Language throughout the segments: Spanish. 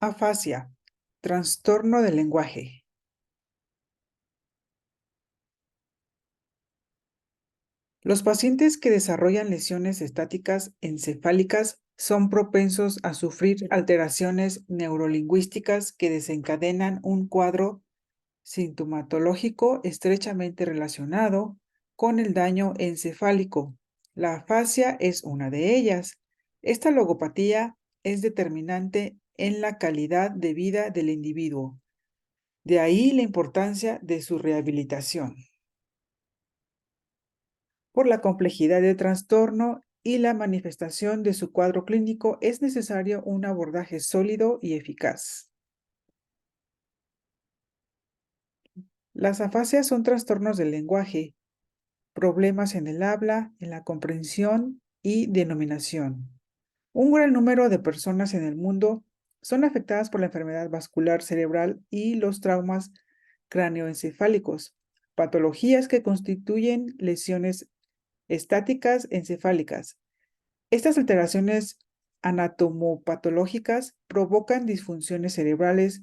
Afasia, trastorno del lenguaje. Los pacientes que desarrollan lesiones estáticas encefálicas son propensos a sufrir alteraciones neurolingüísticas que desencadenan un cuadro sintomatológico estrechamente relacionado con el daño encefálico. La afasia es una de ellas. Esta logopatía es determinante en la calidad de vida del individuo. De ahí la importancia de su rehabilitación. Por la complejidad del trastorno y la manifestación de su cuadro clínico, es necesario un abordaje sólido y eficaz. Las afasias son trastornos del lenguaje, problemas en el habla, en la comprensión y denominación. Un gran número de personas en el mundo son afectadas por la enfermedad vascular cerebral y los traumas cráneoencefálicos, patologías que constituyen lesiones estáticas encefálicas. Estas alteraciones anatomopatológicas provocan disfunciones cerebrales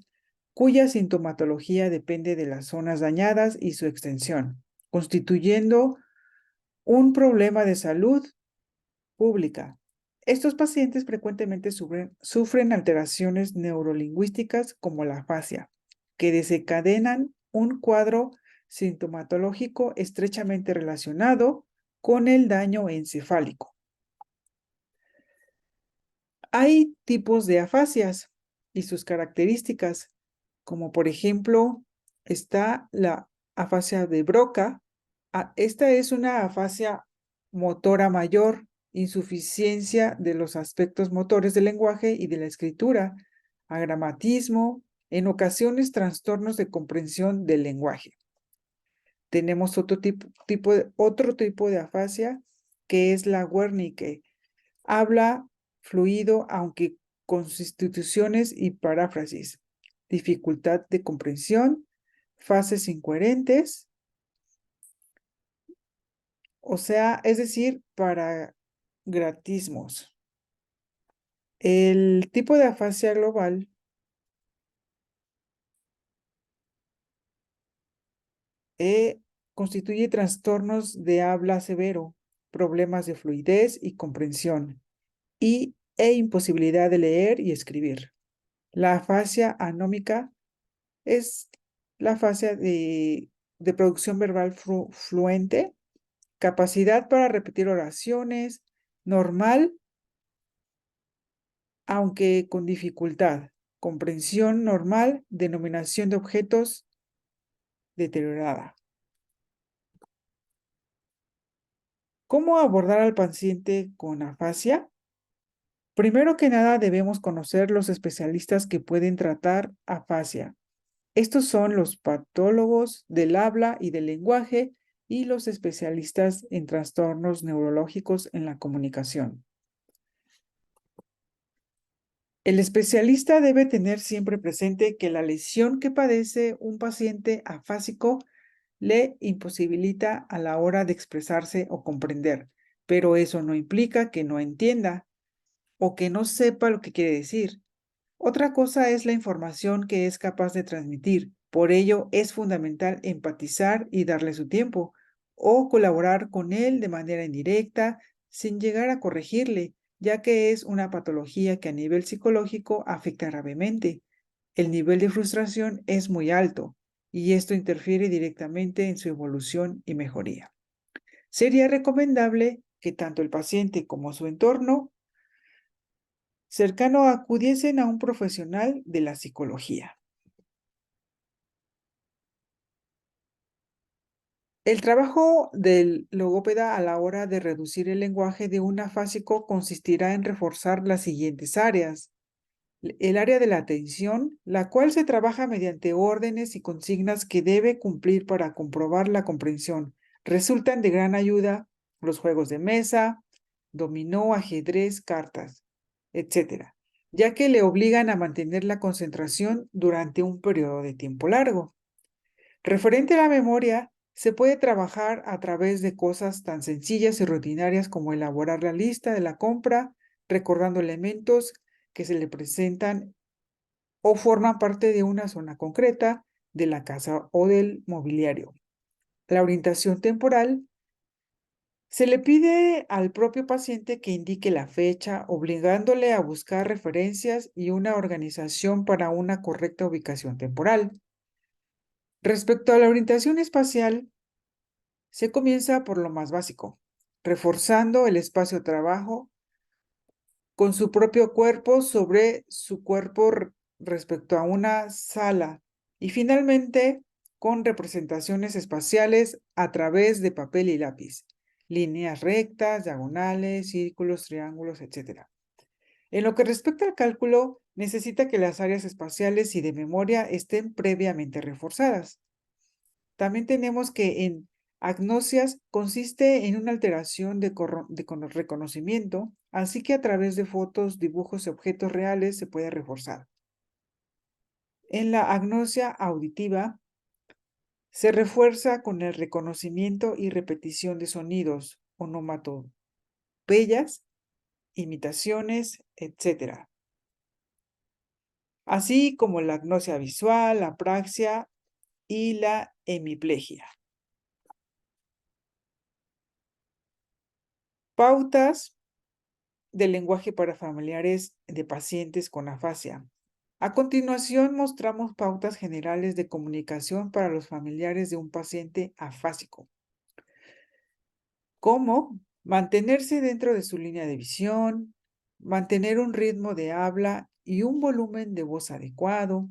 cuya sintomatología depende de las zonas dañadas y su extensión, constituyendo un problema de salud pública. Estos pacientes frecuentemente sufren alteraciones neurolingüísticas como la afasia, que desencadenan un cuadro sintomatológico estrechamente relacionado con el daño encefálico. Hay tipos de afasias y sus características, como por ejemplo está la afasia de Broca. Esta es una afasia motora mayor, insuficiencia de los aspectos motores del lenguaje y de la escritura, agramatismo, en ocasiones trastornos de comprensión del lenguaje. Tenemos otro tipo de afasia que es la Wernicke. Habla fluido, aunque con sustituciones y paráfrasis, dificultad de comprensión, fases incoherentes, o sea, es decir, paragratismos. El tipo de afasia global constituye trastornos de habla severo, problemas de fluidez y comprensión, e imposibilidad de leer y escribir. La afasia anómica es la fase de producción verbal fluente, capacidad para repetir oraciones, normal, aunque con dificultad, comprensión normal, denominación de objetos deteriorada. ¿Cómo abordar al paciente con afasia? Primero que nada, debemos conocer los especialistas que pueden tratar afasia. Estos son los patólogos del habla y del lenguaje y los especialistas en trastornos neurológicos en la comunicación. El especialista debe tener siempre presente que la lesión que padece un paciente afásico le imposibilita a la hora de expresarse o comprender, pero eso no implica que no entienda o que no sepa lo que quiere decir. Otra cosa es la información que es capaz de transmitir. Por ello, es fundamental empatizar y darle su tiempo, o colaborar con él de manera indirecta, sin llegar a corregirle, ya que es una patología que a nivel psicológico afecta gravemente. El nivel de frustración es muy alto, y esto interfiere directamente en su evolución y mejoría. Sería recomendable que tanto el paciente como su entorno cercano acudiesen a un profesional de la psicología. El trabajo del logópeda a la hora de reducir el lenguaje de un afásico consistirá en reforzar las siguientes áreas. El área de la atención, la cual se trabaja mediante órdenes y consignas que debe cumplir para comprobar la comprensión. Resultan de gran ayuda los juegos de mesa, dominó, ajedrez, cartas, etcétera, ya que le obligan a mantener la concentración durante un periodo de tiempo largo. Referente a la memoria, se puede trabajar a través de cosas tan sencillas y rutinarias como elaborar la lista de la compra, recordando elementos que se le presentan o forman parte de una zona concreta de la casa o del mobiliario. La orientación temporal se le pide al propio paciente que indique la fecha, obligándole a buscar referencias y una organización para una correcta ubicación temporal. Respecto a la orientación espacial, se comienza por lo más básico, reforzando el espacio-trabajo con su propio cuerpo sobre su cuerpo respecto a una sala y finalmente con representaciones espaciales a través de papel y lápiz, líneas rectas, diagonales, círculos, triángulos, etc. En lo que respecta al cálculo, necesita que las áreas espaciales y de memoria estén previamente reforzadas. También tenemos que en agnosias consiste en una alteración de reconocimiento, así que a través de fotos, dibujos y objetos reales se puede reforzar. En la agnosia auditiva se refuerza con el reconocimiento y repetición de sonidos, onomatopeyas, imitaciones, etc. Así como la agnosia visual, la apraxia y la hemiplegia. Pautas del lenguaje para familiares de pacientes con afasia. A continuación, mostramos pautas generales de comunicación para los familiares de un paciente afásico. Cómo mantenerse dentro de su línea de visión, mantener un ritmo de habla y un volumen de voz adecuado,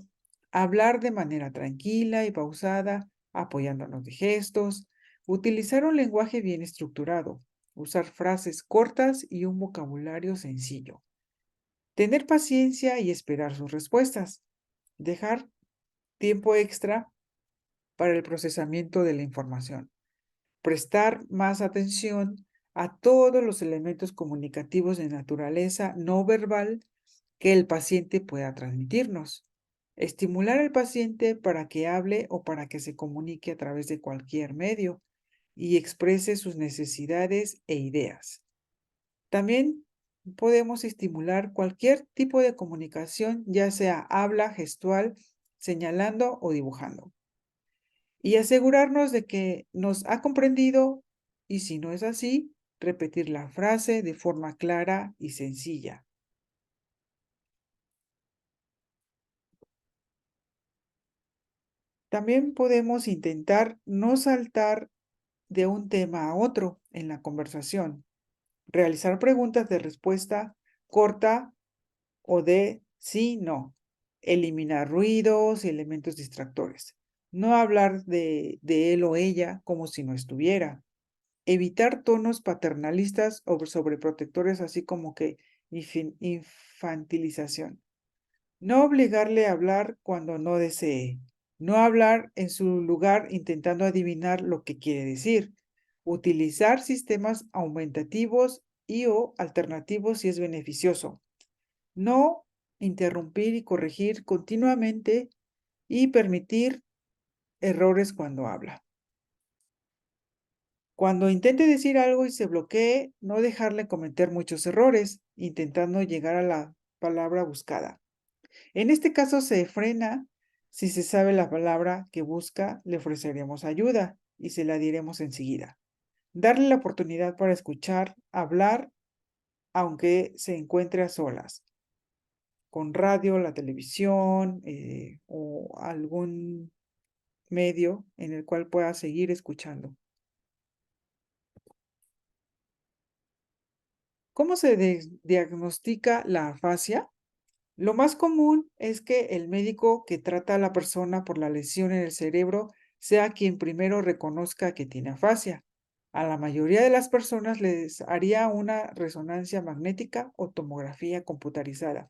hablar de manera tranquila y pausada, apoyándonos de gestos, utilizar un lenguaje bien estructurado, usar frases cortas y un vocabulario sencillo. Tener paciencia y esperar sus respuestas. Dejar tiempo extra para el procesamiento de la información. Prestar más atención a todos los elementos comunicativos de naturaleza no verbal que el paciente pueda transmitirnos. Estimular al paciente para que hable o para que se comunique a través de cualquier medio y exprese sus necesidades e ideas. También podemos estimular cualquier tipo de comunicación, ya sea habla, gestual, señalando o dibujando. Y asegurarnos de que nos ha comprendido y si no es así, repetir la frase de forma clara y sencilla. También podemos intentar no saltar de un tema a otro en la conversación. Realizar preguntas de respuesta corta o de sí, no. Eliminar ruidos y elementos distractores. No hablar de él o ella como si no estuviera. Evitar tonos paternalistas o sobreprotectores, así como que infantilización. No obligarle a hablar cuando no desee. No hablar en su lugar intentando adivinar lo que quiere decir. Utilizar sistemas aumentativos y o alternativos si es beneficioso. No interrumpir y corregir continuamente y permitir errores cuando habla. Cuando intente decir algo y se bloquee, no dejarle cometer muchos errores, intentando llegar a la palabra buscada. En este caso se frena. Si se sabe la palabra que busca, le ofreceremos ayuda y se la diremos enseguida. Darle la oportunidad para escuchar, hablar, aunque se encuentre a solas, con radio, la televisión o algún medio en el cual pueda seguir escuchando. ¿Cómo se diagnostica la afasia? Lo más común es que el médico que trata a la persona por la lesión en el cerebro sea quien primero reconozca que tiene afasia. A la mayoría de las personas les haría una resonancia magnética o tomografía computarizada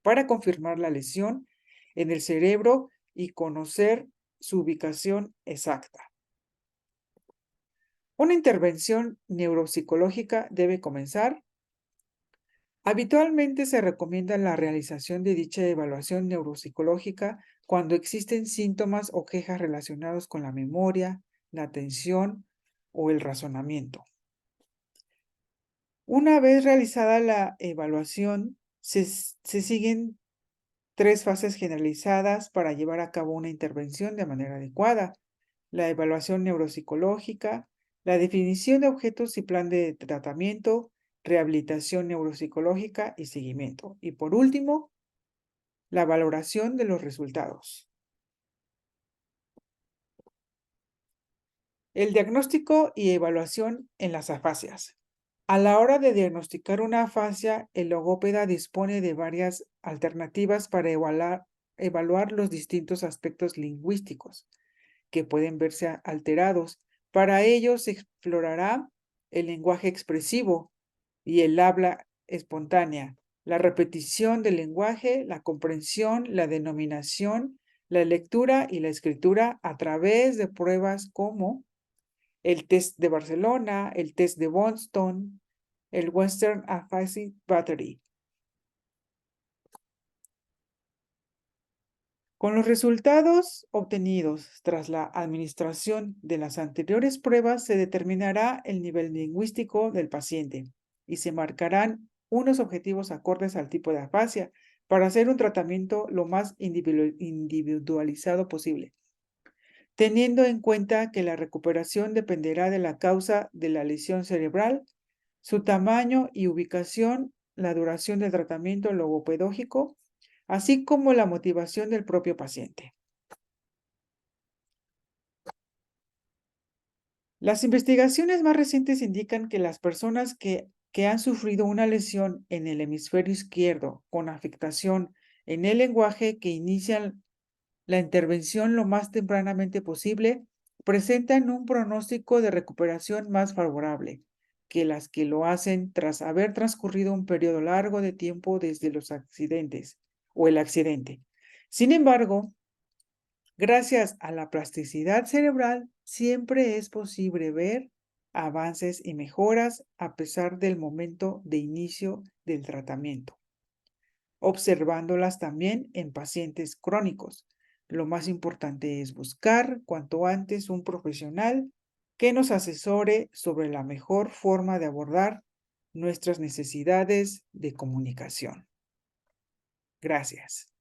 para confirmar la lesión en el cerebro y conocer su ubicación exacta. Una intervención neuropsicológica debe comenzar. Habitualmente se recomienda la realización de dicha evaluación neuropsicológica cuando existen síntomas o quejas relacionados con la memoria, la atención o el razonamiento. Una vez realizada la evaluación, se siguen 3 fases generalizadas para llevar a cabo una intervención de manera adecuada: la evaluación neuropsicológica, la definición de objetos y plan de tratamiento, rehabilitación neuropsicológica y seguimiento. Y por último, la valoración de los resultados. El diagnóstico y evaluación en las afasias. A la hora de diagnosticar una afasia, el logópeda dispone de varias alternativas para evaluar los distintos aspectos lingüísticos que pueden verse alterados. Para ello se explorará el lenguaje expresivo y el habla espontánea, la repetición del lenguaje, la comprensión, la denominación, la lectura y la escritura a través de pruebas como el test de Barcelona, el test de Boston, el Western Aphasia Battery. Con los resultados obtenidos tras la administración de las anteriores pruebas, se determinará el nivel lingüístico del paciente y se marcarán unos objetivos acordes al tipo de afasia para hacer un tratamiento lo más individualizado posible, teniendo en cuenta que la recuperación dependerá de la causa de la lesión cerebral, su tamaño y ubicación, la duración del tratamiento logopedógico, así como la motivación del propio paciente. Las investigaciones más recientes indican que las personas que han sufrido una lesión en el hemisferio izquierdo con afectación en el lenguaje que inician la intervención lo más tempranamente posible presentan un pronóstico de recuperación más favorable que las que lo hacen tras haber transcurrido un periodo largo de tiempo desde los accidentes o el accidente. Sin embargo, gracias a la plasticidad cerebral, siempre es posible ver avances y mejoras a pesar del momento de inicio del tratamiento, observándolas también en pacientes crónicos. Lo más importante es buscar cuanto antes un profesional que nos asesore sobre la mejor forma de abordar nuestras necesidades de comunicación. Gracias.